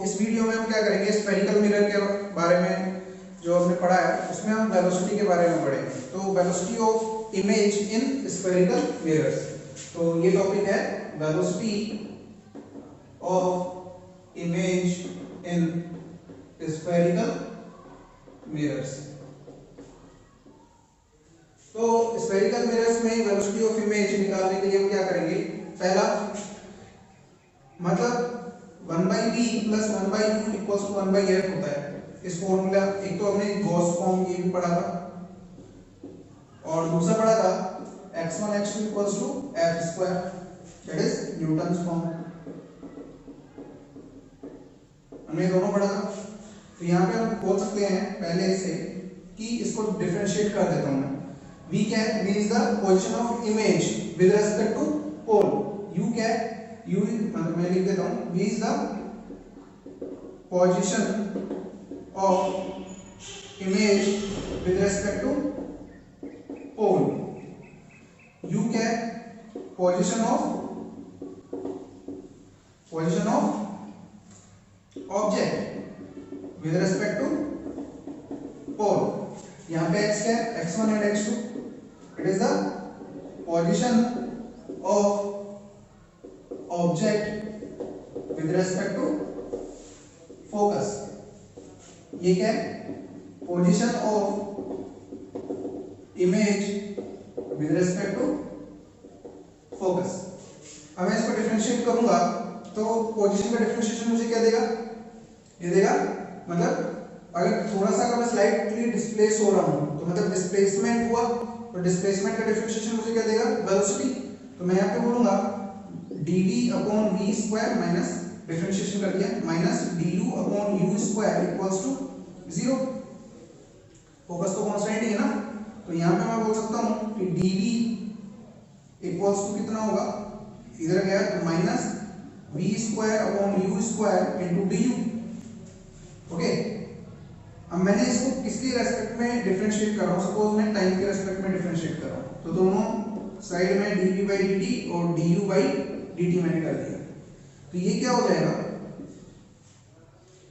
इस वीडियो में हम क्या करेंगे, स्फेरिकल मिरर के बारे में जो हमने पढ़ा है उसमें हम वेलोसिटी के बारे में पढ़ेंगे। तो velocity of image in spherical mirrors, तो ये टॉपिक है velocity of image in spherical mirrors. तो स्फेरिकल मिरर्स में वेलोसिटी ऑफ इमेज निकालने के लिए हम क्या करेंगे, पहला मतलब 1/v plus 1/u equals to 1/f होता है। इस फॉर्मूला एक तो हमने गॉस फॉर्म ये भी पढ़ा था और दूसरा पढ़ा था x1 x2 equals to f square, that is Newton's form. हमने दोनों पढ़ा था। तो यहाँ पे हम बोल सकते हैं पहले से कि इसको डिफरेंशिएट कर देता हूँ मैं। v क्या है, v is the position of image with respect to pole. u क्या है, u मतलब मैं लिख देता हूँ v is the position of image with respect to pole. u क्या है, position of object with respect to pole. यहाँ पे x क्या है, x1 and x2, it is the position of object with respect to focus. ये क्या है, position of image with respect to focus. अब मैं इसको डिफरेंशिएट करूंगा तो पोजीशन का डिफरेंशिएशन मुझे क्या देगा, ये देगा मतलब अगर थोड़ा सा अगर मैं स्लाइटली डिस्प्लेस हो रहा हूं तो मतलब डिस्प्लेसमेंट हुआ, तो डिस्प्लेसमेंट का डिफरेंशिएशन मुझे क्या देगा, वेलोसिटी। तो मैं यहाँ पे बोलूंगा dv upon v square minus differentiation कर दिया minus du upon u square equals to 0। Focus तो कांस्टेंट ही है ना, तो यहाँ पे मैं बोल सकता हूँ कि dv इक्वल्स टू कितना होगा, इधर गया तो minus v square upon u square into du। Okay, अब मैंने इसको किसके रेस्पेक्ट में डिफरेंशिएट कर रहा हूँ, सपोज मैं टाइम के रेस्पेक्ट में डिफरेंशिएट कर रहा हूँ, तो दोनों साइड में dv/dt और du/dt मैंने कर दिया। तो ये क्या हो जाएगा,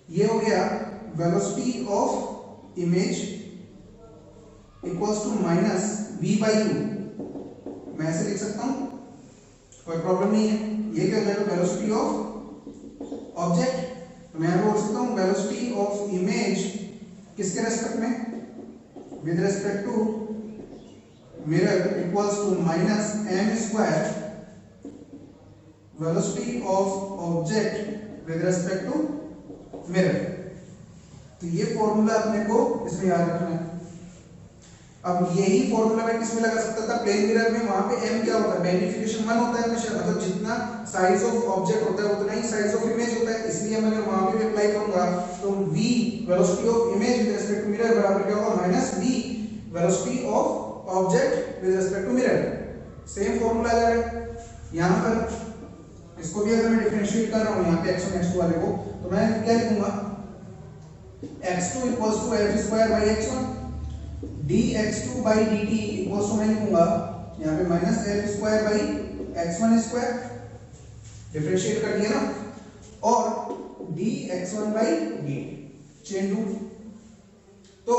ये हो गया velocity of image equals to minus v/u। मैं ऐसे लिख सकता हूँ, कोई प्रॉब्लम नहीं है। ये क्या हो जाएगा, वेलोसिटी ऑफ ऑब्जेक्ट। तो मैं बोल सकता हूँ वेलोसिटी ऑफ इमेज किसके रेस्पेक्ट में, with respect to mirror equals to minus m square velocity of object with respect to mirror. तो ये फॉर्मूला अपने को इसमें याद रखना है। अब यही फॉर्मूला मैं किसमें लगा सकता था, प्लेन मिरर में। वहां पे m क्या होता है, मैग्निफिकेशन 1 होता है हमेशा, मतलब जितना साइज ऑफ ऑब्जेक्ट होता है उतना ही साइज ऑफ इमेज होता है। इसलिए मैं अगर वहां पे भी अप्लाई करूंगा तो v velocity of image with respect to mirror बराबर क्या होगा, minus v velocity of object with respect to mirror. Same formula आ जाएगा। यहां पर इसको भी अगर मैं डिफरेंशिएट कर रहा हूं यहां पे x1 x2 वाले को, तो मैं क्या लिखूंगा, x2 equals to f square by x1 dx2/dt equals to मैं लिखूंगा यहां पे minus f square by x1 square, differentiate कर दिया ना, और dx1/dt चेन रूल। तो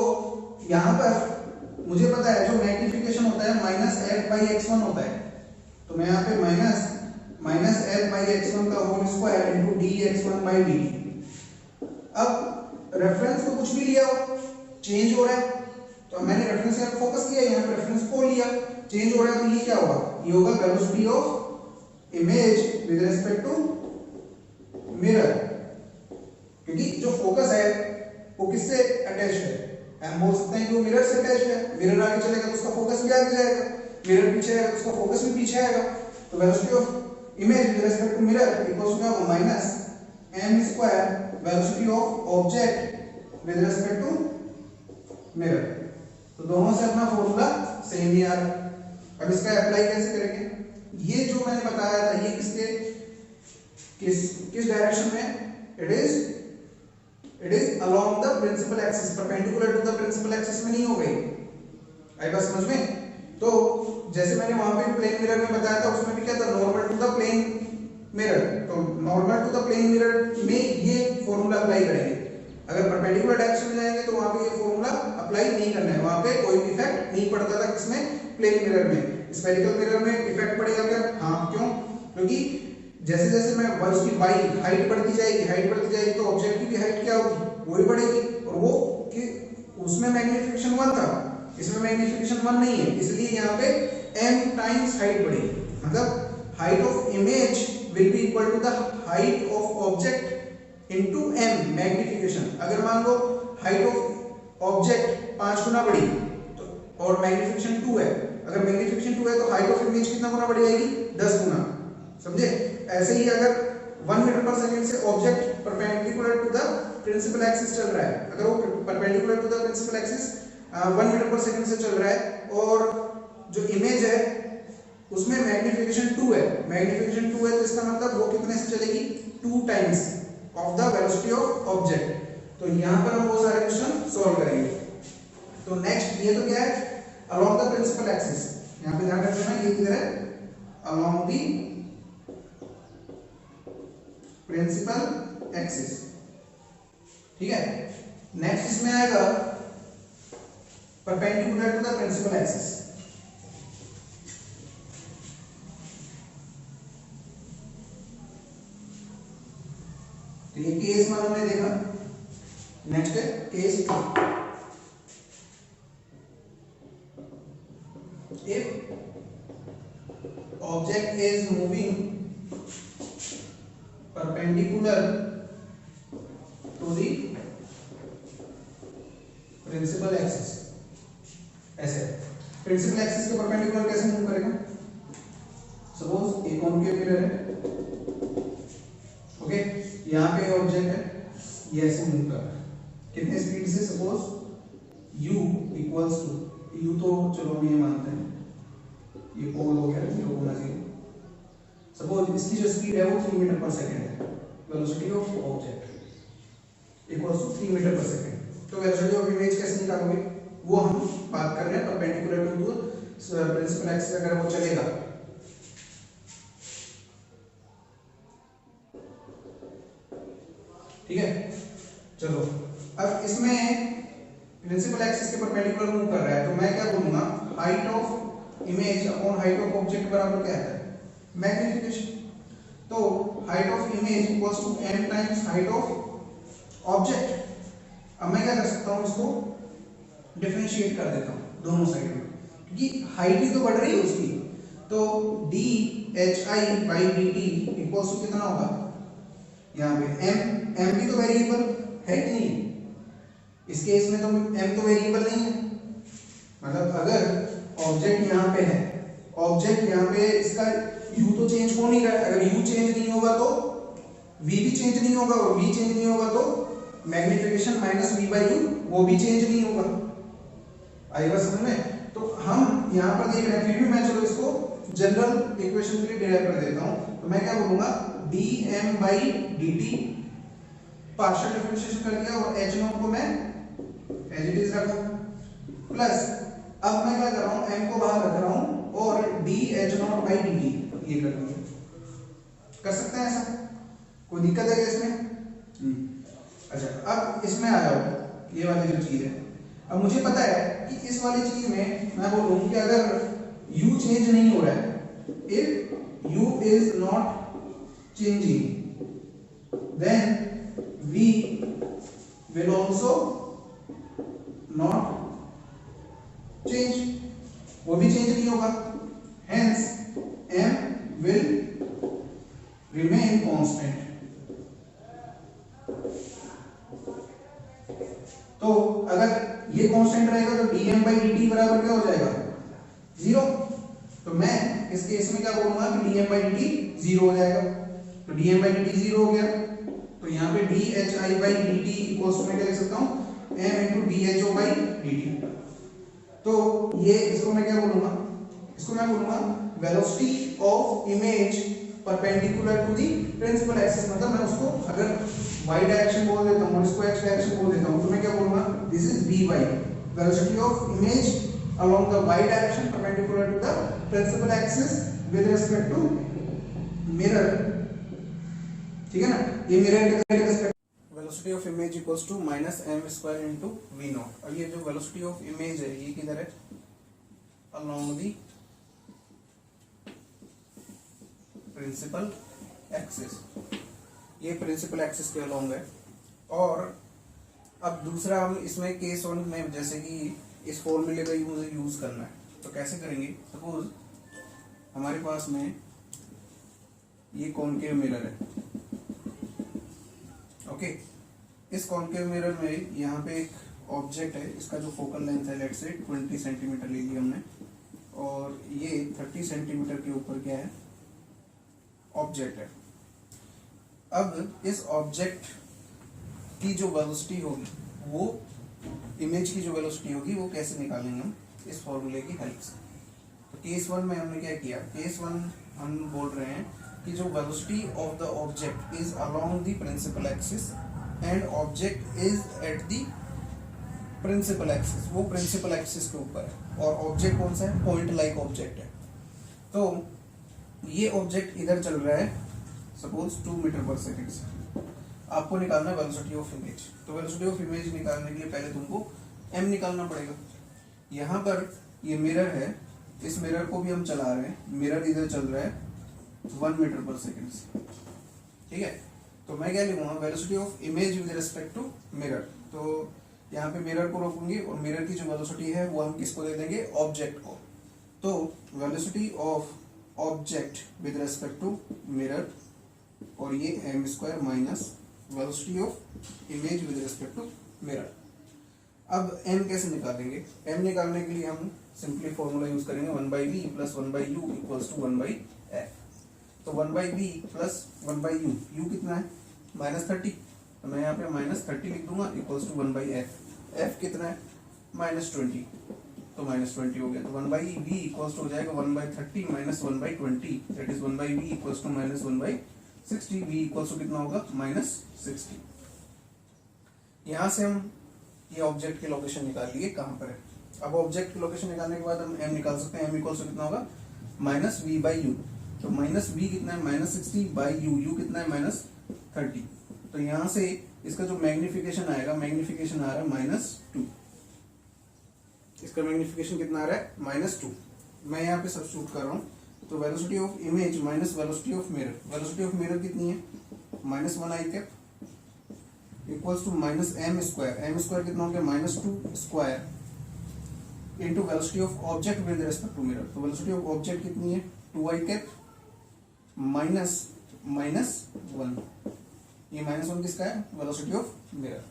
यहां पर मुझे पता है जो मैग्निफिकेशन होता है माइनस f/x1 होता है, तो मैं यहां पे माइनस f/x1 का होल स्क्वायर इनटू dx1/dt। अब रेफरेंस तो कुछ भी लिया हो, चेंज हो रहा है, तो मैंने रेफरेंस यहाँ फोकस किया, यहाँ पे रेफरेंस को लिया, चेंज हो रहा है, तो ये क्या होगा, ये होगा velocity of image with respect to mirror. क्योंकि जो फोकस है वो किससे अटैच्ड है, हम बोल सकते हैं कि वो मिरर से अटैच्ड है। मिरर आगे चलेगा तो उसका फोकस भी आगे जाएगा, मिरर पीछे आएगा तो उसका फोकस भी पीछे आएगा। तो velocity of image with respect to mirror equals to क्या होगा, minus m square velocity of object with respect to mirror. तो दोनों से अपना फॉर्मूला सेम ही आ रहा है। अब इसका अप्लाई कैसे करेंगे, ये जो मैंने बताया था ये किस डायरेक्शन में, it is along the principal axis, perpendicular to the principal axis में नहीं हो गई। आई बात समझ में। तो जैसे मैंने वहां पे प्लेन मिरर में बताया था उसमें भी क्या था, normal to the plane mirror. तो normal to the plane mirror में ये फॉर्मूला अप्लाई करेंगे। अगर परपेंडिकुलर डायरेक्शन में जाएंगे तो वहां पे ये फॉर्मूला अप्लाई नहीं करना है, वहां पे कोई इफेक्ट नहीं पड़ता था। किसमें? प्लेन मिरर में। स्फेरिकल मिरर में इफेक्ट पड़ेगा क्या? हाँ, क्यों? क्योंकि जैसे जैसे मैं उसकी वाई हाइट बढ़ती जाएगी तो ऑब्जेक्ट की भी हाइट क्या होगी? वो ही बढ़ेगी। और वो कि उसमें मैग्नीफिकेशन 1 था, इसमें मैग्नीफिकेशन 1 नहीं है, इसलिए यहाँ पे m टाइम्स हाइट बढ़ेगी। मतलब height of image will be equal to the height of object into m magnification. अगर मान लो हाइट ऑफ ऑब्जेक्ट 5 गुना बढ़ी तो और मैग्नीफिकेशन 2 है, अगर मैग्नीफिकेशन 2 है तो हाइट ऑफ इमेज कितना गुना बढ़ जाएगी? 10 गुना। समझे? ऐसे ही अगर 1 मीटर पर सेकंड से object perpendicular to the principal axis चल रहा है, अगर वो perpendicular to the principal axis 1 metre पर सेकंड से चल रहा है और जो इमेज है उसमें मैग्नीफिकेशन 2 है, मैग्नीफिकेशन 2 है तो इसका मतलब वो कितने से चलेगी? 2 times of the velocity of object. तो यहां पर हम वो सारे क्वेश्चन सॉल्व करेंगे। तो नेक्स्ट ये तो क्या है? Along the principal axis. यहां पे ध्यान रखना ये किधर है? Along the principal axis. ठीक है। नेक्स्ट इसमें आएगा perpendicular to the principal axis. तो ये केस मान हमने देखा। नेक्स्ट है case 2। If object is moving perpendicular to the principal axis। ऐसे प्रिंसिपल एक्सिस के परपेंडिकुलर कैसे मूव करेगा? सपोज एक कॉन्केव मिरर है, ओके, यहाँ पे ऑब्जेक्ट है, ये ऐसे मूव कर रहा है कितने स्पीड से? Suppose u equals to u, तो चलो हम ये मानते हैं ये पोल हो गया 0 गुना 0। सपोज इसकी जो स्पीड है वो 3 मीटर पर सेकंड है, velocity of object equals to 3 metre पर सेकंड। तो वेलोसिटी ऑफ इमेज कैसे निकालोगे? वो हम बात कर रहे हैं परपेंडिकुलर टू प्रिंसिपल एक्सिस अगर वो चलेगा। ठीक है, चलो अब इसमें प्रिंसिपल एक्सिस के परपेंडिकुलर मूव कर रहा है तो मैं क्या बोलूंगा? Height of image upon height of object बराबर क्या है? मैग्नीफिकेशन। तो height of image equals to m times height of object. अब मैं क्या कर सकता हूं? इसको डिफरेंशिएट कर देता हूं दोनों साइड में, क्योंकि हाइट ही तो बढ़ रही है उसकी। तो dhi/dt इक्वल्स टू कितना होगा? यहाँ पे m भी तो वेरिएबल है कि नहीं? इस केस में तो m तो वेरिएबल नहीं है। मतलब अगर ऑब्जेक्ट यहाँ पे है, ऑब्जेक्ट यहाँ पे इसका u तो चेंज हो नहीं रहा है। अगर u चेंज नहीं होगा तो v भी चेंज नहीं होगा, और v चेंज नहीं होगा तो magnification minus v by u वो भी चेंज नहीं होगा। आएगा समझ में? तो हम यहाँ पर देख रहे हैं, फिर भी मैं चलो इसको जनरल इक्वेशन के लिए डिराइव कर देता हूँ। तो मैं क्या बोलूंगा? dm by dt partial differentiation कर दिया और h नॉट को मैं एज इट इज रखा, प्लस अब मैं क्या कर रहा हूँ? m को बाहर रख रहा हूँ और dh0 बाई dt ये कर दूंगा। कर सकते हैं ऐसा? कोई दिक्कत है क्या इसमें? अच्छा, अब इसमें आ जाओ, ये वाली जो चीज है। अब मुझे पता है कि इस वाली चीज में मैं बोलूं कि अगर u चेंज नहीं हो रहा है, if u is not changing then v will also not change, वो भी चेंज नहीं होगा, hence m will remain constant। तो अगर ये कांस्टेंट रहेगा तो dm by dt बराबर क्या हो जाएगा? 0। तो मैं इस केस में क्या बोलूंगा कि dm by dt 0 हो जाएगा। तो dm by dt 0 हो गया, तो यहाँ पे dhi by dt इक्वल्स मैं क्या लिख सकता हूँ? m into dho by dt। तो ये इसको मैं क्या बोलूंगा? इसको मैं बोलूंगा velocity of image perpendicular to the principal axis. मतलब मैं उसको अगर y डायरेक्शन बोल देता हूँ और इसको x डायरेक्शन बोल देता हूँ तो मैं क्या बोलूंगा? This is vy, velocity of image along the y direction perpendicular to the principal axis with respect to mirror। ठीक है ना? ये मिरर के respect velocity of image equals to minus m square into v nought. अब ये जो velocity of image है ये किधर है, अलोंग दी प्रिंसिपल एक्सिस, ये प्रिंसिपल एक्सिस के अलोंग है। और अब दूसरा हम इसमें केस वन में जैसे कि इस फॉर्मूले का यूज करना है, तो कैसे करेंगे। सपोज हमारे पास में ये कॉनकेव मिरर है, ओके। इस कॉनकेव मिरर में यहाँ पे एक ऑब्जेक्ट है, इसका जो फोकल लेंथ है लेट्स से 20 सेंटीमीटर ले लिया हमने, और ये 30 सेंटीमीटर के ऊपर क्या है, ऑब्जेक्ट है। अब इस ऑब्जेक्ट की जो वेलोसिटी होगी, वो इमेज की जो वेलोसिटी होगी वो कैसे निकालेंगे हम, इस फॉर्मूले की हेल्प से। तो केस वन में हमने क्या किया, केस वन हम बोल रहे हैं कि जो velocity of the object is along the principal axis and object is at the principal axis, वो प्रिंसिपल एक्सिस के ऊपर है। और ऑब्जेक्ट कौन सा है, पॉइंट लाइक ऑब्जेक्ट है। तो ये ऑब्जेक्ट इधर चल रहा है सपोज 2 मीटर पर सेकेंड से, आपको निकालना है वेलोसिटी ऑफ इमेज। तो वेलोसिटी ऑफ इमेज निकालने के लिए पहले तुमको एम निकालना पड़ेगा। यहाँ पर ये मिरर है, इस मिरर को भी हम चला रहे हैं, मिरर इधर चल रहा है 1 मीटर पर सेकेंड से, ठीक है। तो मैं क्या लिखूंगा, velocity of image with respect to mirror. तो यहाँ पे मिरर को रोकूंगी और मिरर की जो वेलोसिटी है वो हम किसको दे देंगे, ऑब्जेक्ट को। तो velocity of object with respect to mirror, और ये m square minus velocity of image with respect to mirror. अब m कैसे निकालेंगे, m निकालने के लिए हम सिंपली फॉर्मूला यूज करेंगे 1/v plus 1/u equals to 1/f। तो 1/v प्लस 1/u, u कितना है -30, तो मैं यहाँ पे -30 लिख दूंगा इक्वल्स टू 1/f। f कितना है -20, तो -20 हो गया। तो 1/v इक्वल्स टू हो जाएगा 1/30 minus 1/20, that is 1/v equals to -1/60। v equals to कितना होगा -60। यहाँ से हम ये ऑब्जेक्ट की लोकेशन निकाल लिए कहाँ पर है। अब ऑब्जेक्ट की लोकेशन निकालने के बाद हम m निकाल सकते हैं, m इक्वल्स टू कितना होगा -v/u। तो -v कितना है -60/u, u कितना है -30। तो यहाँ से इसका जो मैग्निफिकेशन आएगा, मैग्निफिकेशन आ रहा है -2, इसका मैग्निफिकेशन कितना आ रहा है -2। मैं यहाँ पे सब्स्टिट्यूट कर रहा हूँ, तो velocity of image minus velocity of mirror, velocity of mirror कितनी है -1 i equals to minus m square, m square कितना हो गया -2 square into velocity of object with respect to mirror. तो वेलोसिटी ऑफ ऑब्जेक्ट कितनी है 2i माइनस -1, ये -1 किसका है, वेलोसिटी ऑफ मिरर।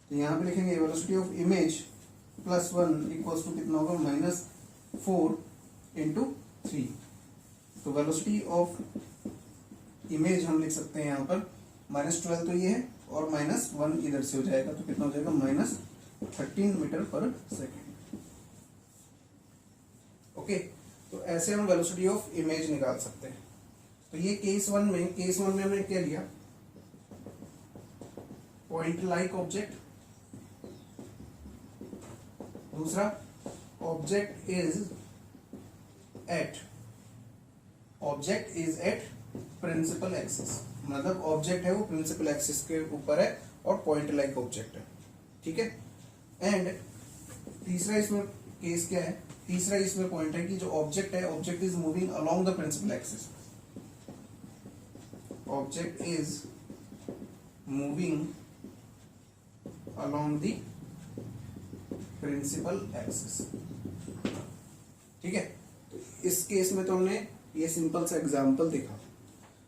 तो यहाँ पे लिखेंगे velocity of image +1 equals to कितना होगा -4 इंटू 3। तो वेलोसिटी ऑफ इमेज हम लिख सकते हैं यहाँ पर -12, तो ये है, और -1 इधर से हो जाएगा, तो कितना हो जाएगा -13 मीटर पर सेकेंड। ओके, तो ऐसे हम वेलोसिटी ऑफ इमेज निकाल सकते हैं। तो ये केस वन में हमने क्या लिया, पॉइंट लाइक ऑब्जेक्ट। दूसरा, object is at principal axis, मतलब ऑब्जेक्ट है वो प्रिंसिपल एक्सिस के ऊपर है और पॉइंट लाइक ऑब्जेक्ट है, ठीक है। एंड तीसरा इसमें केस क्या है, तीसरा इसमें पॉइंट है कि जो ऑब्जेक्ट है, object is moving along the principal axis, object is moving along the principal axis, ठीक है। तो इस केस में तो हमने ये सिंपल सा एग्जांपल देखा।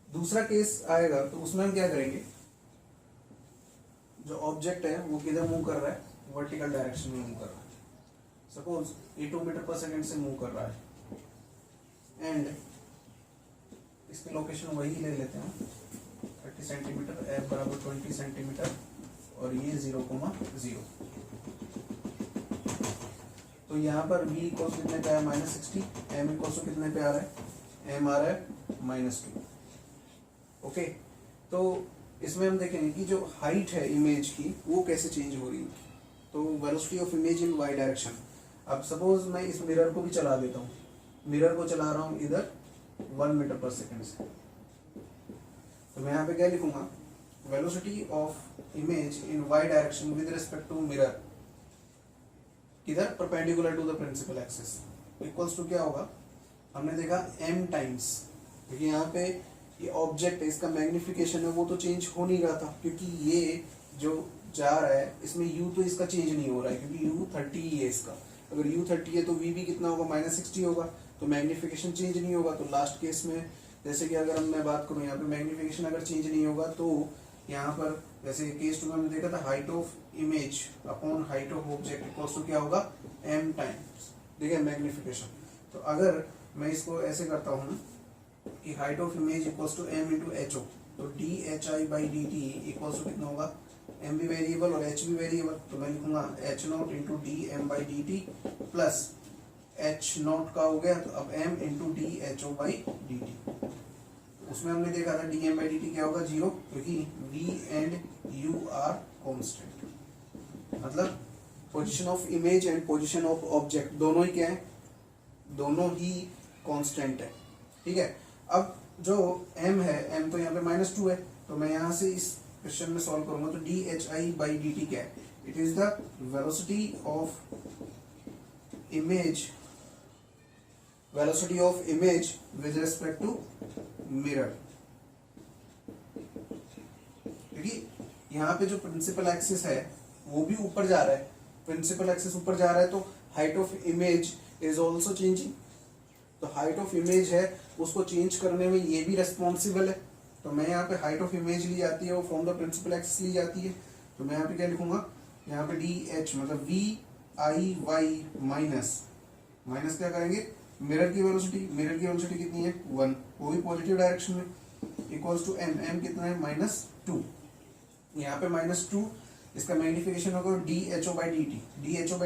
दूसरा केस आएगा तो उसमें हम क्या करेंगे, जो ऑब्जेक्ट है वो किधर मूव कर रहा है, वर्टिकल डायरेक्शन में मूव कर रहा है। सपोज ये 2 मीटर पर सेकेंड से मूव कर रहा है एंड इसकी लोकेशन वही ले लेते हैं 30 सेंटीमीटर, f बराबर 20 सेंटीमीटर, और ये 0,0। तो यहाँ पर v इक्वल्स कितने पे है -60, m इक्वल्स कितने पे आ रहा है, m आ रहा है -2। ओके, तो इसमें हम देखेंगे कि जो हाइट है इमेज की वो कैसे चेंज हो रही है। तो velocity of image in y direction. अब सपोज मैं इस मिरर को भी चला देता हूँ, मिरर को चला रहा हूँ इधर 1 मीटर पर सेकेंड से, तो मैं यहाँ पे क्या लिखूंगा, velocity of image in Y direction with respect to mirror, किधर, perpendicular to the principal axis, equals to क्या होगा, हमने देखा m टाइम्स, क्योंकि यहाँ पे ये ऑब्जेक्ट है, इसका मैग्निफिकेशन है वो तो चेंज हो नहीं रहा था, क्योंकि ये जो जा रहा है इसमें u तो इसका चेंज नहीं हो रहा है, क्योंकि u 30 ही है इसका, अगर u 30 है तो v भी कितना होगा, -60 होगा, तो मैग्निफिकेशन चेंज नहीं होगा। तो लास्ट केस में जैसे कि अगर मैं बात करूँ यहाँ पे मैग्निफिकेशन अगर चेंज नहीं होगा तो यहाँ पर जैसे केस 2 में हमने देखा था height of image upon height of object equals to क्या होगा, m टाइम्स, ठीक है, मैग्निफिकेशन। तो अगर मैं इसको ऐसे करता हूँ कि height of image equals to m into H O, तो D H I by D T equals to कितना होगा, m भी वेरिएबल और h भी वेरिएबल, तो मैं लिखूंगा h not into D M by D T plus h not का हो गया तो अब m into D H O by D T. उसमें हमने देखा था D M by D T क्या होगा, 0, क्योंकि v and u are constant, मतलब position of image and position of object दोनों ही क्या है, दोनों ही कांस्टेंट है, ठीक है। अब जो m है, m तो यहाँ पे -2 है, तो मैं यहाँ से इस क्वेश्चन में सॉल्व करूंगा तो D H I by D T क्या है, it is the velocity of image with respect to mirror, क्योंकि यहाँ पे जो प्रिंसिपल एक्सिस है वो भी ऊपर जा रहा है, प्रिंसिपल एक्सिस ऊपर जा रहा है, तो height of image is also changing, तो हाइट ऑफ इमेज है उसको चेंज करने में ये भी रेस्पॉन्सिबल है। तो मैं यहाँ पे हाइट ऑफ इमेज ली जाती है वो फ्रॉम द प्रिंसिपल एक्सिस ली जाती है, तो मैं यहाँ पे क्या लिखूंगा, यहाँ पे डी एच मतलब वी आई वाई माइनस क्या करेंगे, मिरर की वेलोसिटी कितनी है 1, वो भी पॉजिटिव डायरेक्शन में, इक्वल्स टू m कितना है -2, यहाँ पे -2, इसका मैग्निफिकेशन होगा d H O by D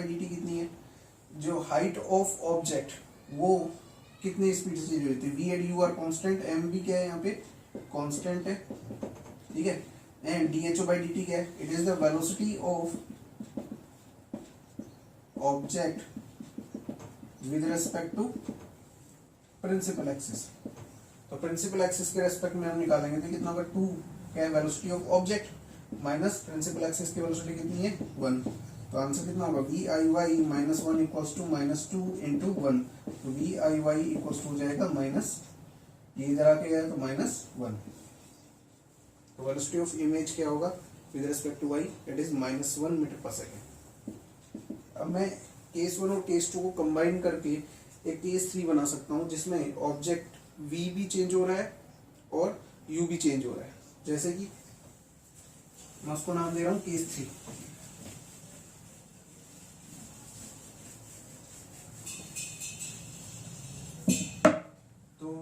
t कितनी है, जो हाइट ऑफ ऑब्जेक्ट वो कितनी स्पीड से चेंज होती है, v and u are constant, m भी क्या है यहाँ पे कांस्टेंट है, ठीक है, and d H O by D T क्या है, it is the velocity of object with respect to principal axis. तो प्रिंसिपल एक्सिस के रेस्पेक्ट में हम निकालेंगे तो कितना होगा 2, क्या है velocity of object minus principal axis की वेलोसिटी कितनी है 1, तो आंसर कितना होगा v i y -1 equals to -2 into 1, तो v i y equals to हो जाएगा माइनस, ये इधर आके गया तो -1, तो वेलोसिटी ऑफ इमेज क्या होगा with respect to y, it is -1 metre per second. अब मैं केस 1 और केस 2 को कंबाइन करके एक केस 3 बना सकता हूँ जिसमें ऑब्जेक्ट v भी चेंज हो रहा है और u भी चेंज हो रहा है, जैसे कि मैं उसको नाम दे रहा हूँ केस 3। तो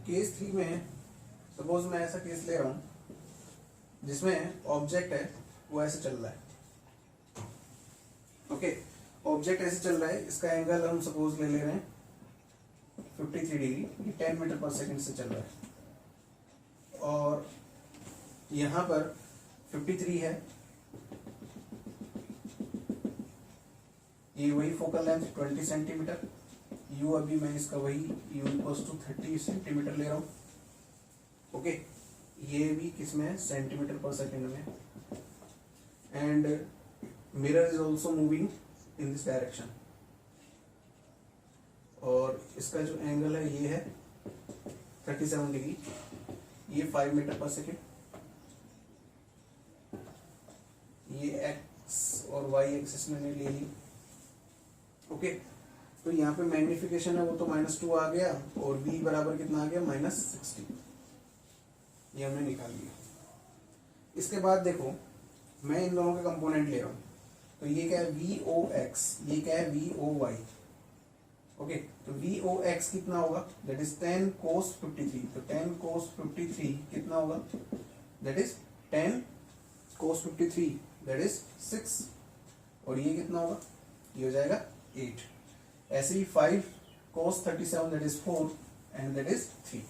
केस 3 में सपोज मैं ऐसा केस ले रहा हूं जिसमें ऑब्जेक्ट है वो ऐसे चल रहा है, ओके, ऑब्जेक्ट ऐसे चल रहा है, इसका एंगल हम सपोज ले रहे हैं 53 डिग्री, ये 10 मीटर पर सेकंड से चल रहा है, और यहाँ पर 53 है, ये वही फोकल लेंथ 20 सेंटीमीटर, u अभी मैं इसका वही u इक्वल्स टू 30 सेंटीमीटर ले रहा हूँ, ओके, ये भी किसमें है सेंटीमीटर पर सेकंड में, and mirror is also moving in this direction, और इसका जो एंगल है ये है 37 डिग्री, ये 5 मीटर पर सेकेंड, ये x और y एक्सिस मैंने ले ली, ओके। तो यहाँ पे मैग्निफिकेशन है वो तो -2 आ गया और v बराबर कितना आ गया -60, ये हमने निकाल लिया। इसके बाद देखो मैं इन दोनों के कंपोनेंट ले रहा हूँ, तो ये क्या है VOX, ये क्या है VOY, ओके, तो VOX कितना होगा दैट इज 10 cos 53, तो 10 cos 53 कितना होगा that is 10 cos 53 that is 6, और ये कितना होगा ये हो जाएगा 8, ऐसे ही 5 cos 37 that is 4 and that is 3।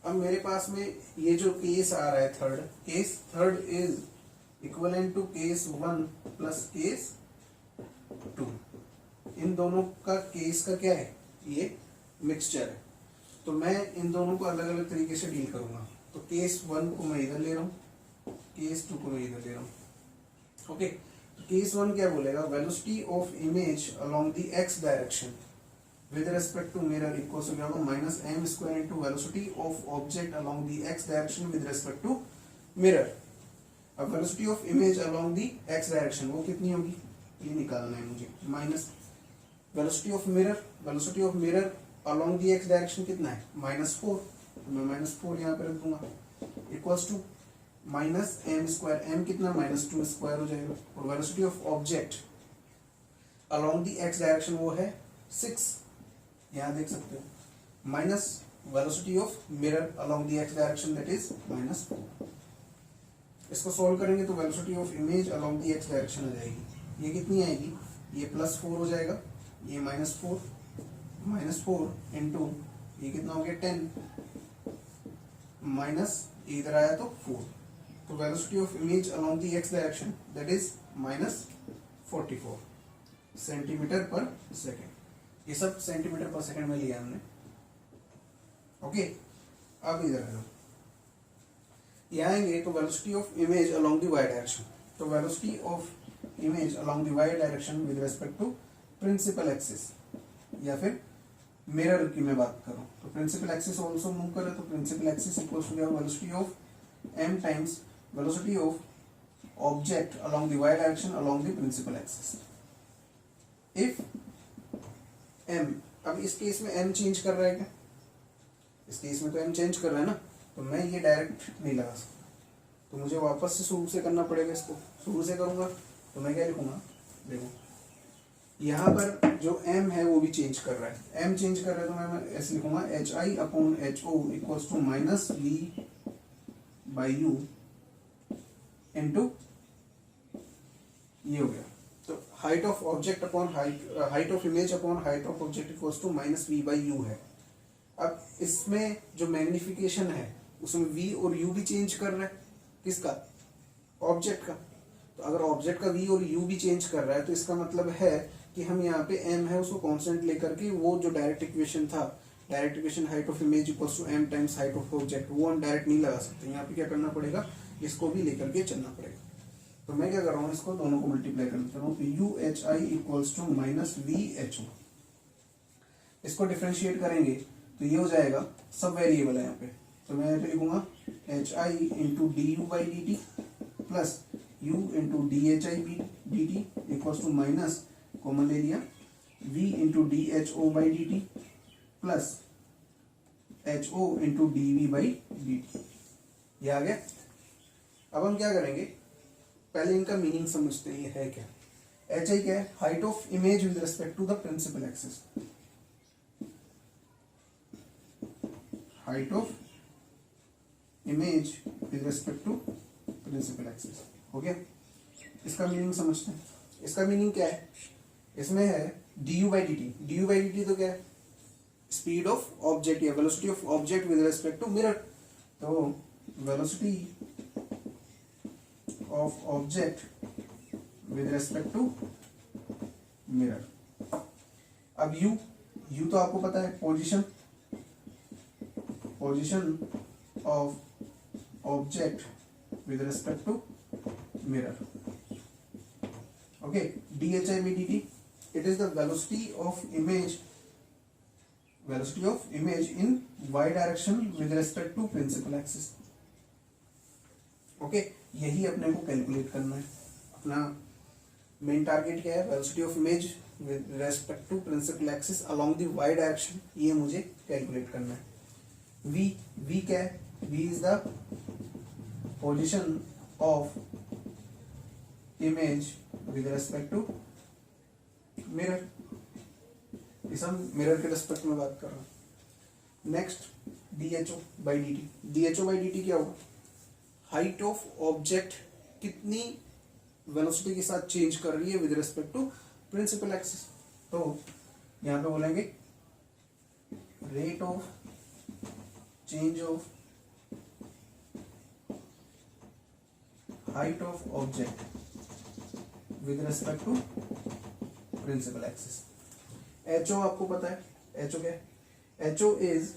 अब मेरे पास में ये जो केस आ रहा है case third is equivalent to case 1 plus case 2, इन दोनों का केस का क्या है ये मिक्सचर है, तो मैं इन दोनों को अलग अलग तरीके से डील करूंगा। तो केस 1 को मैं इधर ले रहा हूँ, केस 2 को मैं इधर ले रहा हूँ। ओके, तो केस 1 क्या बोलेगा, velocity of image along the x direction with respect to mirror equals to क्या होगा, minus m square into velocity of object along the x direction with respect to mirror. अब velocity of image along the x direction वो कितनी होगी, ये निकालना है मुझे, minus velocity of mirror along the x direction कितना है, -4, तो मैं -4 यहाँ पे रख दूंगा, equals to minus m square, m कितना -2 स्क्वायर हो जाएगा, और velocity of object along the x direction वो है 6, यहाँ देख सकते हो, minus velocity of mirror along the x direction that is -4। इसको सोल्व करेंगे तो velocity of image along the x direction आ जाएगी, ये कितनी आएगी, ये +4 हो जाएगा, ये -4 इंटू ये कितना हो गया 10 माइनस इधर आया तो 4, तो velocity of image along the x direction that is -44 centimetre per second. ये सब सेंटीमीटर पर सेकेंड में लिया हमने। ओके, अब इधर आएगा, ये आएंगे तो velocity of image along the y direction, तो velocity of image along the y direction with respect to principal axis, या फिर मिरर की मैं बात करूं तो प्रिंसिपल एक्सिस आल्सो मूव करे, तो principal axis equals to velocity of m times velocity of object along the y direction along the principal axis. If m, अब इस केस में m चेंज कर रहा है क्या, इस केस में तो m चेंज कर रहा है ना, तो मैं ये डायरेक्ट नहीं लगा सकता, तो मुझे वापस से शुरू से करना पड़ेगा। इसको शुरू से करूंगा तो मैं क्या लिखूंगा, देखो यहाँ पर जो m है वो भी चेंज कर रहा है, m चेंज कर रहा है तो मैं ऐसे लिखूंगा HI/HO equals to -V/U into, ये हो गया, तो height of object upon height of image upon height of object equals to -V/U है। अब इसमें जो मैग्निफिकेशन है उसमें v और u भी चेंज कर रहा है, किसका, ऑब्जेक्ट का, तो अगर ऑब्जेक्ट का v और u भी चेंज कर रहा है तो इसका मतलब है कि हम यहाँ पे m है उसको कांस्टेंट लेकर के वो जो डायरेक्ट इक्वेशन था, direct equation height of image equals to m times height of object, वो हम डायरेक्ट नहीं लगा सकते, यहाँ पे क्या करना पड़ेगा, इसको भी लेकर के चलना पड़ेगा। तो मैं क्या कर रहा हूँ, इसको दोनों को मल्टीप्लाई कर देता हूँ, तो UHI इक्वल्स टू -VHO, इसको डिफ्रेंशिएट करेंगे तो ये हो जाएगा, सब वेरिएबल है यहाँ पे, तो मैं लिखूंगा HI into DU/dt plus U into DHI/dt equals to minus, common ले लिया, V into DHO/dt plus HO into DV/dt, ये आ गया। अब हम क्या करेंगे, पहले इनका मीनिंग समझते हैं, ये है क्या, HI क्या है, height of image with respect to the principal axis, height of image with respect to principal axis, हो गया। इसका मीनिंग समझते हैं, इसका मीनिंग क्या है, इसमें है du/dt तो क्या है, स्पीड ऑफ ऑब्जेक्ट या velocity of object with respect to mirror, तो velocity of object with respect to mirror. अब u तो आपको पता है, position of object with respect to mirror. Okay, DHI/dt, it is the velocity of image in y direction with respect to principal axis। Okay, यही अपने को calculate करना है, अपना मेन टारगेट क्या है, velocity of image with respect to principal axis along the y direction, ये मुझे कैलकुलेट करना है। v क्या है, v is the position of image with respect to mirror, इस हम मिरर के रेस्पेक्ट में बात कर रहे हैं। नेक्स्ट DHO/dt क्या होगा, हाइट ऑफ ऑब्जेक्ट कितनी वेलोसिटी के साथ चेंज कर रही है with respect to principal axis, तो यहां पे बोलेंगे rate of change of height of object with respect to principal axis. HO आपको पता है, HO क्या है, HO is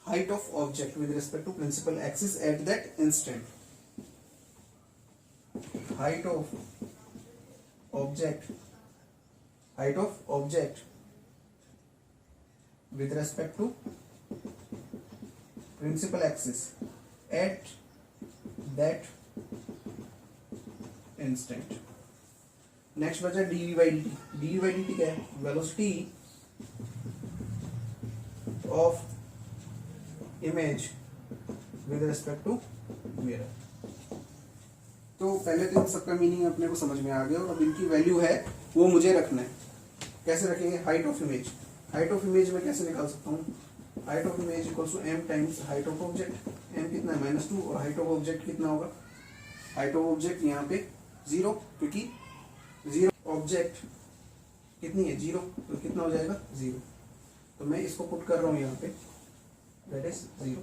height of object with respect to principal axis at that instant. Height of object with respect to principal axis at that instant. Next बचा dv by dt. dv by dt क्या है? Velocity of image with respect to mirror. तो पहले तो इन सबका meaning अपने को समझ में आ गया और अब इनकी वैल्यू है वो मुझे रखना है. कैसे रखेंगे? Height of image. Height of image में कैसे निकाल सकता हूँ? Height of image equals to m times height of object. m कितना है? -2. और हाइट ऑफ ऑब्जेक्ट कितना होगा? हाइट ऑफ ऑब्जेक्ट यहाँ पे 0, क्योंकि 0 ऑब्जेक्ट कितनी है? 0. तो कितना हो जाएगा? 0. तो मैं इसको पुट कर रहा हूँ यहाँ पे, that is 0.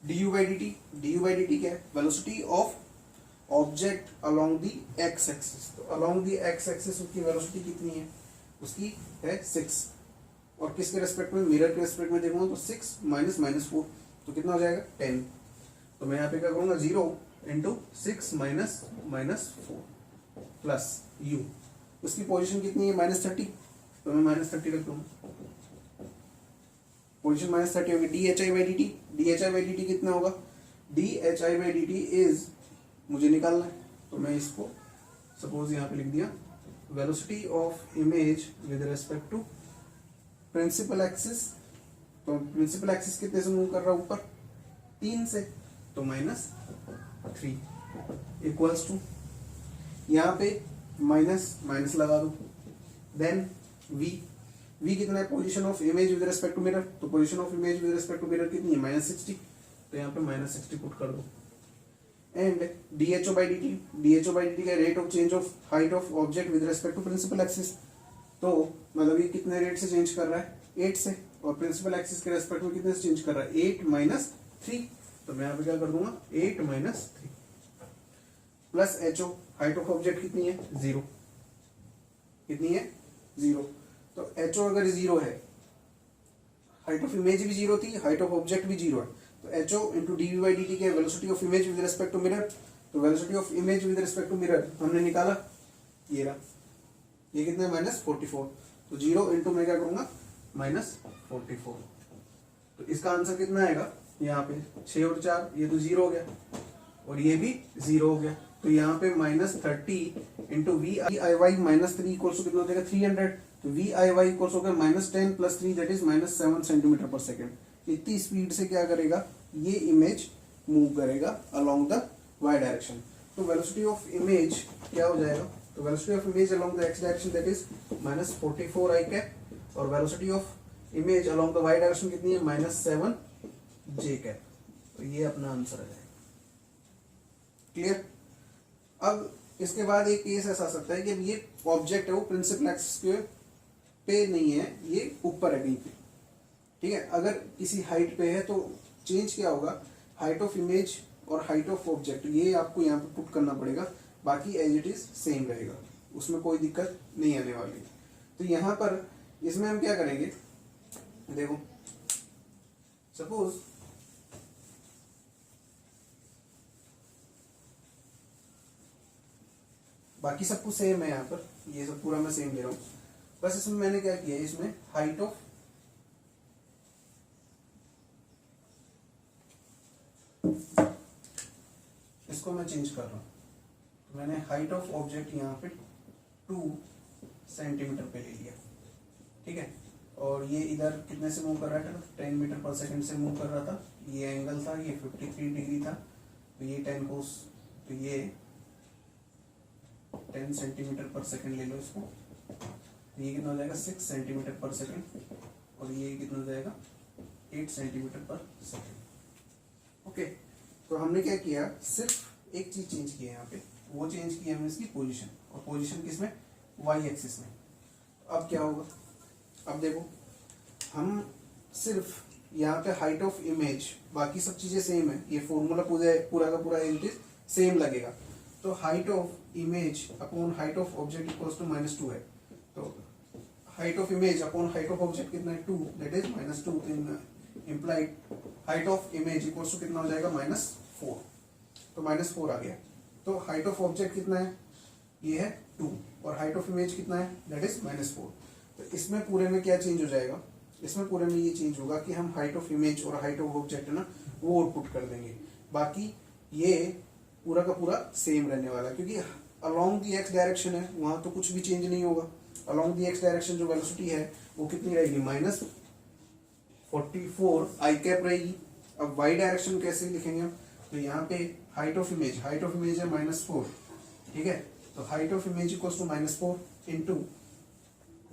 du by dt. du by dt क्या है? Velocity of object along the x axis. तो अलोंग दी एक्स एक्सिस उसकी वेलोसिटी कितनी है? उसकी है 6. और किसके रेस्पेक्ट में? मिरर के रेस्पेक्ट में देखूंगा तो 6 माइनस -4, तो कितना हो जाएगा? 10. तो मैं यहाँ पे क्या करूंगा? 0 इंटू 6 माइनस -4 प्लस u. उसकी पोजीशन कितनी है? -30. तो मैं -30 रख दूंगा. पोजीशन -30 होगी. dhi by dt. dhi by dt कितना होगा? dhi by dt इज, मुझे निकालना है तो मैं इसको सपोज यहाँ पे लिख दिया, velocity of image with respect to principal axis. तो प्रिंसिपल एक्सिस कितने से मूव कर रहा है? ऊपर 3 से. तो -3 इक्वल्स टू, यहाँ पे माइनस लगा दो. देन v कितना है? Position of image with respect to mirror. तो position of image with respect to mirror कितनी है? -60. तो यहाँ पे -60 पुट कर दो. And dho by dt. dho by dt का rate of change of height of object with respect to principal axis. तो मतलब ये कितने रेट से चेंज कर रहा है? 8 से. और प्रिंसिपल एक्सिस के रेस्पेक्ट में कितने से चेंज कर रहा है? 8 माइनस 3. तो मैं यहाँ पे क्या कर दूंगा? 8 minus 3 plus ho. Height of object कितनी है? 0. कितनी है? 0. तो ho अगर 0 है, हाइट ऑफ इमेज भी 0 थी, हाइट ऑफ ऑब्जेक्ट भी 0 है. तो ho into dv by dt क्या है? Velocity of image with respect to mirror. तो velocity of image with respect to mirror हमने निकाला, ये रहा. ये कितना है? -44. तो 0 इंटू मैं क्या करूंगा? -44. तो इसका आंसर कितना आएगा? यहाँ पे 6 और 4, ये तो 0 हो गया और ये भी 0 हो गया. तो यहाँ पे -30 into v i y -3 equals to कितना हो जाएगा? 300. तो वी आई वाई इक्वल्स हो गया -10 + 3 that is -7 centimetre per second. इतनी स्पीड से क्या करेगा? ये इमेज मूव करेगा अलोंग द वाई डायरेक्शन. तो वेलोसिटी ऑफ इमेज क्या हो जाएगा? तो velocity of image along the x direction that is -44 i cap. और velocity of image along the y direction कितनी है? -7 j कैप. तो ये अपना आंसर आ जाएगा. क्लियर? अब इसके बाद एक केस ऐसा आ सकता है कि अब ये ऑब्जेक्ट है वो प्रिंसिपल एक्सिस के पे नहीं है, ये ऊपर है कहीं पे. ठीक है? अगर किसी हाइट पे है तो चेंज क्या होगा? हाइट ऑफ इमेज और हाइट ऑफ ऑब्जेक्ट ये आपको यहाँ पे पुट करना पड़ेगा. बाकी एज इट इज सेम रहेगा, उसमें कोई दिक्कत नहीं आने वाली. तो यहाँ पर इसमें हम क्या करेंगे? देखो सपोज बाकी सब कुछ सेम है, यहाँ पर ये सब पूरा मैं सेम ले रहा हूँ. बस इसमें मैंने क्या किया है? इसमें हाइट ऑफ इसको मैं चेंज कर रहा हूँ. तो मैंने हाइट ऑफ ऑब्जेक्ट यहाँ पे 2 सेंटीमीटर पे ले लिया. ठीक है? और ये इधर कितने से मूव कर रहा था? 10 मीटर पर सेकंड से मूव कर रहा था. ये एंगल था, ये 53 डिग्री था. तो ये 10 कोस, तो ये 10 सेंटीमीटर पर सेकंड ले लो इसको. ये कितना हो जाएगा? 6 सेंटीमीटर पर सेकंड. और ये कितना हो जाएगा? 8 सेंटीमीटर पर सेकंड. ओके. तो हमने क्या किया? सिर्फ एक चीज चेंज की है यहाँ पे. वो चेंज की है हमने इसकी पोजीशन. और पोजीशन किसमें? वाई एक्सिस में. अब क्या होगा? अब देखो, हम सिर्फ यहाँ पे हाइट ऑफ इमेज, बाकी सब चीजें सेम है. ये फॉर्मूला पूरा का पूरा इट इज सेम लगेगा. तो height of image upon height of object equals to -2 है. तो height of image upon height of ऑब्जेक्ट कितना है? 2, that is -2. Implied height of image equals to कितना हो जाएगा -4। तो -4 आ गया। तो हाइट ऑफ ऑब्जेक्ट कितना है, ये है 2 और हाइट ऑफ इमेज कितना है, दैट इज -4। तो इसमें पूरे में क्या चेंज हो जाएगा, इसमें पूरे में ये चेंज होगा कि हम हाइट ऑफ इमेज और हाइट ऑफ ऑब्जेक्ट है ना वो आउटपुट कर देंगे। बाकी ये पूरा का पूरा सेम रहने वाला है, क्योंकि अलोंग दी एक्स डायरेक्शन है, वहां तो कुछ भी चेंज नहीं होगा। अलोंग दी एक्स डायरेक्शन जो वेलोसिटी है वो कितनी रहेगी, -44 आई कैप रहेगी। अब वाई डायरेक्शन कैसे लिखेंगे हम, तो यहाँ पे हाइट ऑफ इमेज है -4, ठीक है। तो height of image equals to -4 into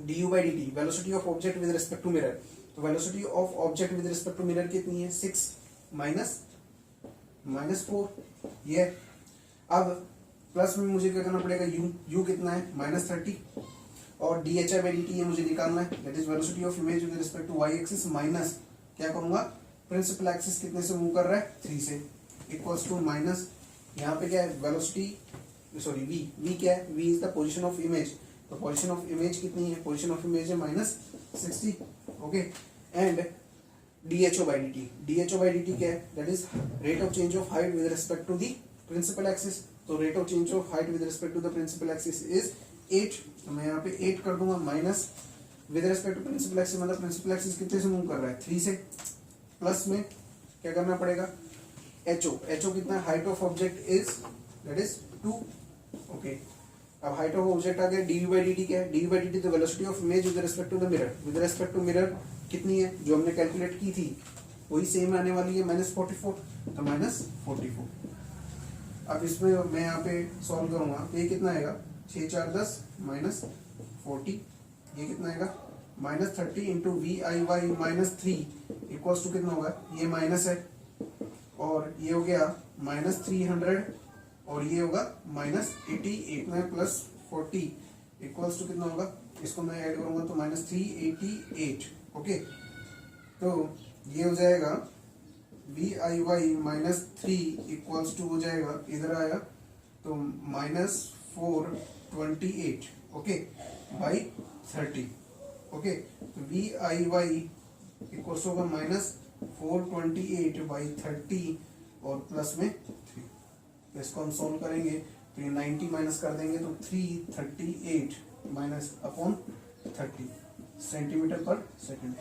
du by dt, velocity of object with respect to mirror. तो velocity of object with respect to mirror कितनी है, 6 -4 ये। अब प्लस में मुझे क्या करना पड़ेगा, u कितना है -30 और dhi by dt ये मुझे निकालना है, that is velocity of image with respect to y axis minus क्या करूंगा, प्रिंसिपल एक्सिस कितने से मूव कर रहा है, 3 से, इक्वल्स टू माइनस यहाँ पे क्या है वेलोसिटी, सॉरी v क्या है, v is the position of image. तो पोजीशन ऑफ इमेज कितनी है, पोजीशन ऑफ इमेज है -60, okay. And dho by dt, dho by dt क्या है, that is rate of change of height with respect to the principal axis. तो rate of change of height with respect to the principal axis is 8। तो मैं यहाँ पे 8 कर दूंगा, minus with respect to principal axis, मतलब principal axis कितने से मूव कर रहा है, 3 से, प्लस में क्या करना पड़ेगा, ho कितना, height of object is that is 2, okay. अब हाइट ऑफ ऑब्जेक्ट आ गया, dv by dt क्या है, dv by dt तो velocity of image with respect to the mirror, with respect to mirror कितनी है, जो हमने कैलकुलेट की थी वही सेम आने वाली है, -44, तो -44। अब इसमें मैं यहाँ पे सॉल्व करूंगा तो ये कितना आएगा, 6 4 10 -40, ये कितना आएगा -30 into v i y -3 equals to कितना होगा, ये माइनस है और ये हो गया -300 और ये होगा -88 में +40 इक्वल्स टू कितना होगा, इसको मैं ऐड करूंगा तो -388, ओके। तो ये हो जाएगा v i y -3 equals to हो जाएगा, इधर आएगा तो -428, ओके, बाई 30, ओके। तो वी आई वाई इक्वल्स होगा -428 बाई 30 और प्लस में 3। तो इसको हम सोल्व करेंगे तो ये 90 माइनस कर देंगे तो 338 माइनस अपॉन 30 सेंटीमीटर पर सेकंड,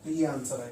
तो ये आंसर आएगा।